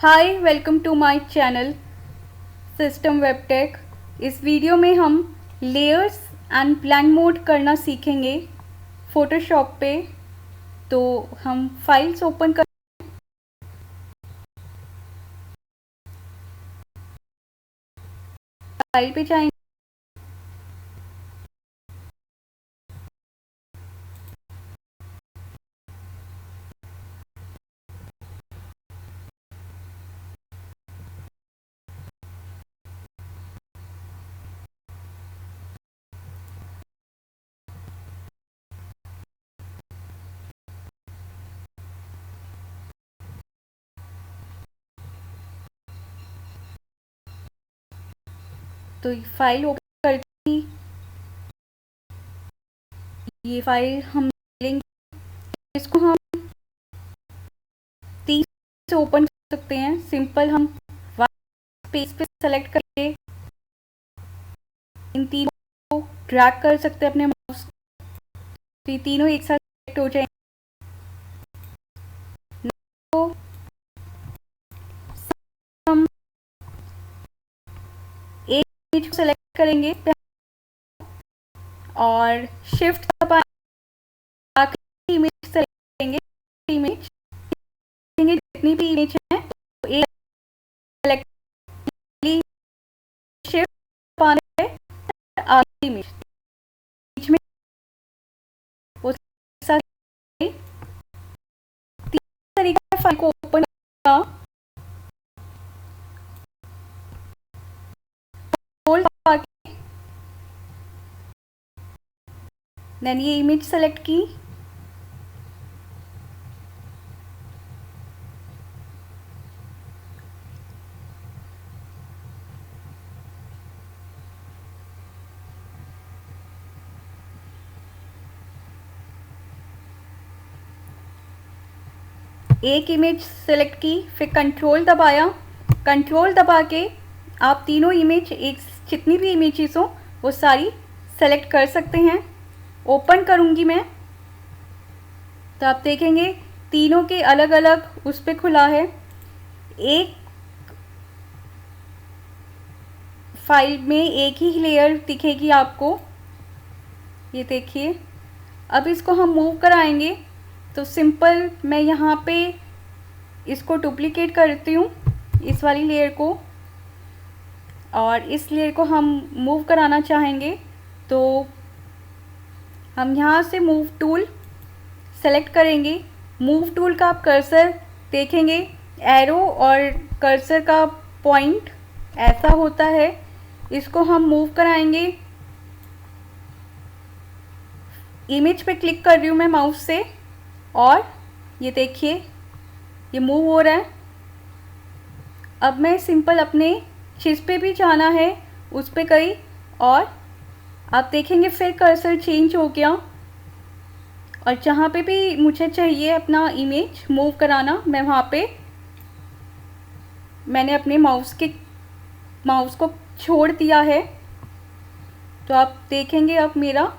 Hi, welcome to my channel system web tech. इस video में हम लेयर्स एंड ब्लेंड मोड करना सीखेंगे फ़ोटोशॉप पे। तो हम फाइल्स ओपन कर फाइल पे जाएंगे। तो फाइल ओपन करती, ये फाइल हम लेंगे। इसको हम 30 से ओपन कर सकते हैं। सिंपल हम स्पेस पे सेलेक्ट करके इन तीनों को ड्रैग कर सकते हैं अपने माउस। तो ये तीनों एक साथ सेलेक्ट हो जाएंगे। तो हम एक इमेज को सेलेक्ट करेंगे और शिफ्ट दबा इमेज सेलेक्ट करेंगे। इमेज जितनी भी इमेज है तो एक सेलेक्ट शिफ्ट दबाने पे आगे इमेज बीच में वो साथ तीन तरीका है फाइल को ओपन का। कंट्रोल दबा के देन ये इमेज सेलेक्ट की। एक इमेज सेलेक्ट की, फिर कंट्रोल दबाया। कंट्रोल दबा के आप तीनों इमेज एक जितनी भी इमेजेस हो वो सारी सेलेक्ट कर सकते हैं। ओपन करूँगी मैं तो आप देखेंगे तीनों के अलग अलग उस पर खुला है। एक फाइल में एक ही लेयर दिखेगी आपको, ये देखिए। अब इसको हम मूव कराएंगे तो सिंपल मैं यहाँ पे इसको डुप्लीकेट करती हूँ, इस वाली लेयर को, और इस लेयर को हम मूव कराना चाहेंगे तो हम यहाँ से मूव टूल सेलेक्ट करेंगे। मूव टूल का आप कर्सर देखेंगे, एरो और कर्सर का पॉइंट ऐसा होता है। इसको हम मूव कराएंगे। इमेज पे क्लिक कर रही हूँ मैं माउस से और ये देखिए ये मूव हो रहा है। अब मैं सिंपल अपने जिस पे भी जाना है उस पे गई और आप देखेंगे फिर कर्सर चेंज हो गया। और जहाँ पे भी मुझे चाहिए अपना इमेज मूव कराना, मैं वहाँ पे मैंने अपने माउस को छोड़ दिया है। तो आप देखेंगे अब मेरा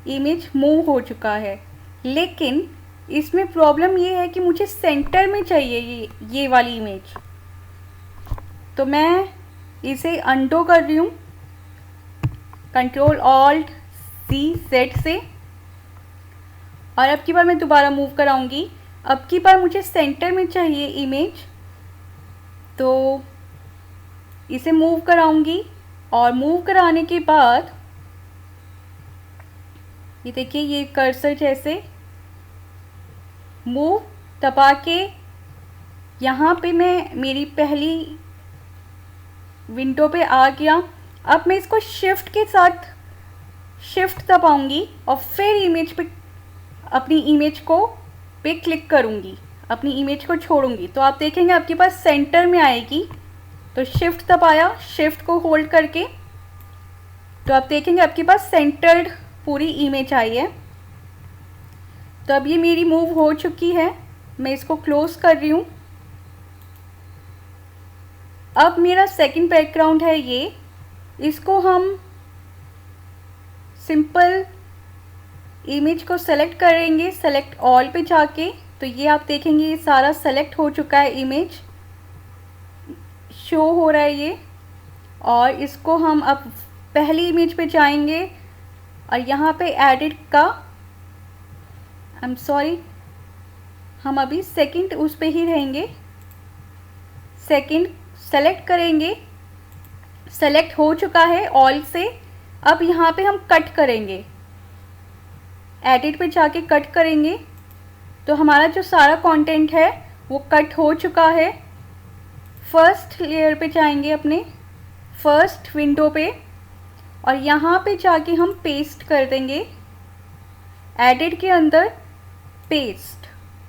इमेज मूव हो चुका है। लेकिन इसमें प्रॉब्लम ये है कि मुझे सेंटर में चाहिए ये वाली इमेज। तो मैं इसे अंडो कर रही हूँ कंट्रोल ऑल्ट सी जेड से, और अब की बार मैं दोबारा मूव कराऊंगी। अब की बार मुझे सेंटर में चाहिए इमेज, तो इसे मूव कराऊंगी। और मूव कराने के बाद ये देखिए ये कर्सर जैसे मूव दबा के यहाँ पे मैं मेरी पहली विंडो पे आ गया। अब मैं इसको शिफ्ट के साथ शिफ्ट दबाऊंगी और फिर इमेज पे अपनी इमेज को पे क्लिक करूंगी, अपनी इमेज को छोड़ूंगी। तो आप देखेंगे आपके पास सेंटर में आएगी। तो शिफ्ट दबाया, शिफ्ट को होल्ड करके, तो आप देखेंगे आपके पास सेंटर्ड पूरी इमेज आई है। तो अब ये मेरी मूव हो चुकी है। मैं इसको क्लोज कर रही हूँ। अब मेरा सेकंड बैकग्राउंड है ये, इसको हम सिंपल इमेज को सेलेक्ट करेंगे, सेलेक्ट ऑल पे जाके। तो ये आप देखेंगे ये सारा सेलेक्ट हो चुका है इमेज। शो हो रहा है ये। और इसको हम अब पहली इमेज पे जाएंगे और यहाँ पे एडिट का, आई एम सॉरी, हम अभी सेकंड उस पे ही रहेंगे। सेकंड सेलेक्ट करेंगे, सेलेक्ट हो चुका है ऑल से। अब यहाँ पे हम कट करेंगे, एडिट पे जाके कट करेंगे तो हमारा जो सारा कंटेंट है वो कट हो चुका है। फर्स्ट लेयर पे जाएंगे, अपने फर्स्ट विंडो पे, और यहाँ पे जाके हम पेस्ट कर देंगे एडिट के अंदर, पेस्ट।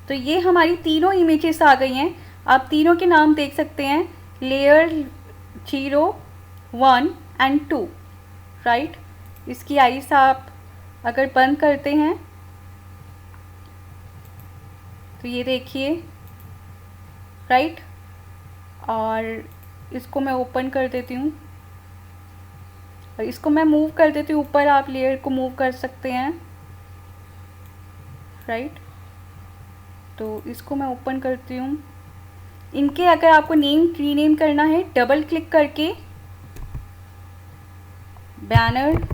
तो ये हमारी तीनों इमेजेस आ गई हैं। आप तीनों के नाम देख सकते हैं, लेयर 0, 1 एंड 2, राइट। इसकी आइस आप अगर बंद करते हैं तो ये देखिए, राइट। और इसको मैं ओपन कर देती हूँ और इसको मैं मूव कर देती हूँ ऊपर। आप लेयर को मूव कर सकते हैं, राइट। तो इसको मैं ओपन करती हूँ। इनके अगर आपको नेम रीनेम करना है, डबल क्लिक करके बैनर,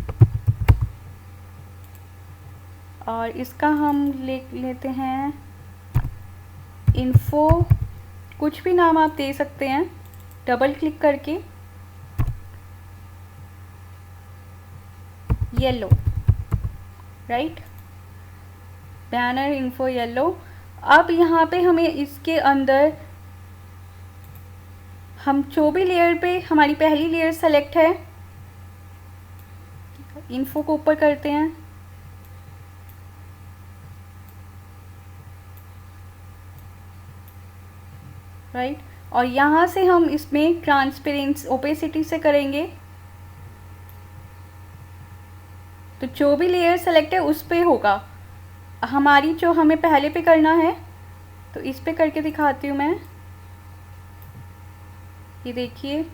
और इसका हम लेते हैं इन्फो, कुछ भी नाम आप दे सकते हैं, डबल क्लिक करके yellow, right, banner info yellow. अब यहाँ पे हमें इसके अंदर, हम जो भी लेयर पे हमारी पहली लेयर सेलेक्ट है, इन्फो को ऊपर करते हैं, राइट। और यहाँ से हम इसमें ट्रांसपेरेंस ओपेसिटी से करेंगे। तो जो भी लेयर सेलेक्ट है उस पे होगा। हमारी जो हमें पहले पे करना है तो इस पे करके दिखाती हूँ मैं। ये देखिए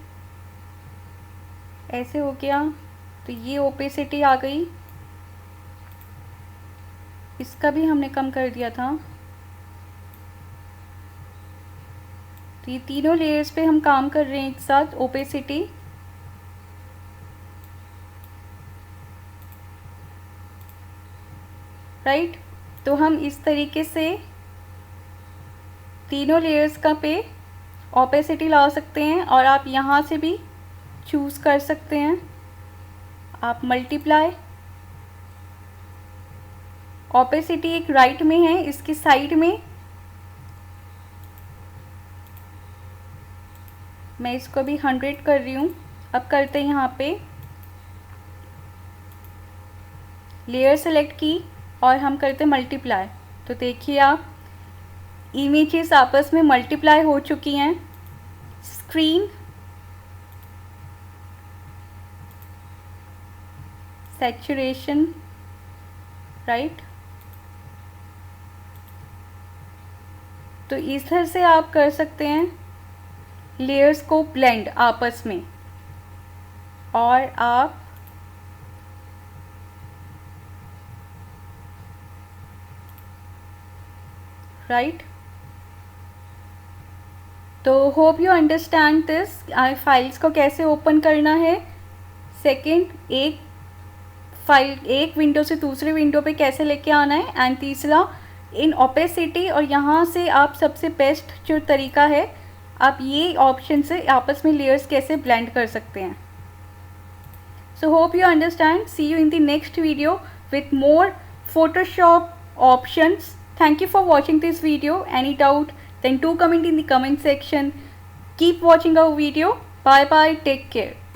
ऐसे हो गया, तो ये ओपेसिटी आ गई। इसका भी हमने कम कर दिया था। तो ये तीनों लेयर्स पे हम काम कर रहे हैं एक साथ, ओपेसिटी। राइट। तो हम इस तरीके से तीनों लेयर्स का पे ओपेसिटी ला सकते हैं। और आप यहाँ से भी चूज़ कर सकते हैं, आप मल्टीप्लाई। ओपेसिटी एक राइट में है, इसकी साइड में मैं इसको भी 100 कर रही हूँ। अब करते हैं यहाँ पे लेयर सेलेक्ट की और हम करते हैं मल्टीप्लाई। तो देखिए आप, इमेजेस आपस में मल्टीप्लाई हो चुकी हैं। Screen, saturation, right. तो इस तरह से आप कर सकते हैं लेयर्स को ब्लेंड आपस में। और आप राइट। तो hope you understand this. Files को कैसे ओपन करना है, सेकंड एक फाइल एक विंडो से दूसरे विंडो पे कैसे लेके आना है, एंड तीसरा इन ओपेसिटी। और यहाँ से आप सबसे बेस्ट जो तरीका है, आप ये ऑप्शन से आपस में लेयर्स कैसे ब्लेंड कर सकते हैं। So hope you understand. See you in the next video with more Photoshop options. Thank you for watching this video. Any doubt, then do comment in the comment section. Keep watching our video. Bye bye. Take care.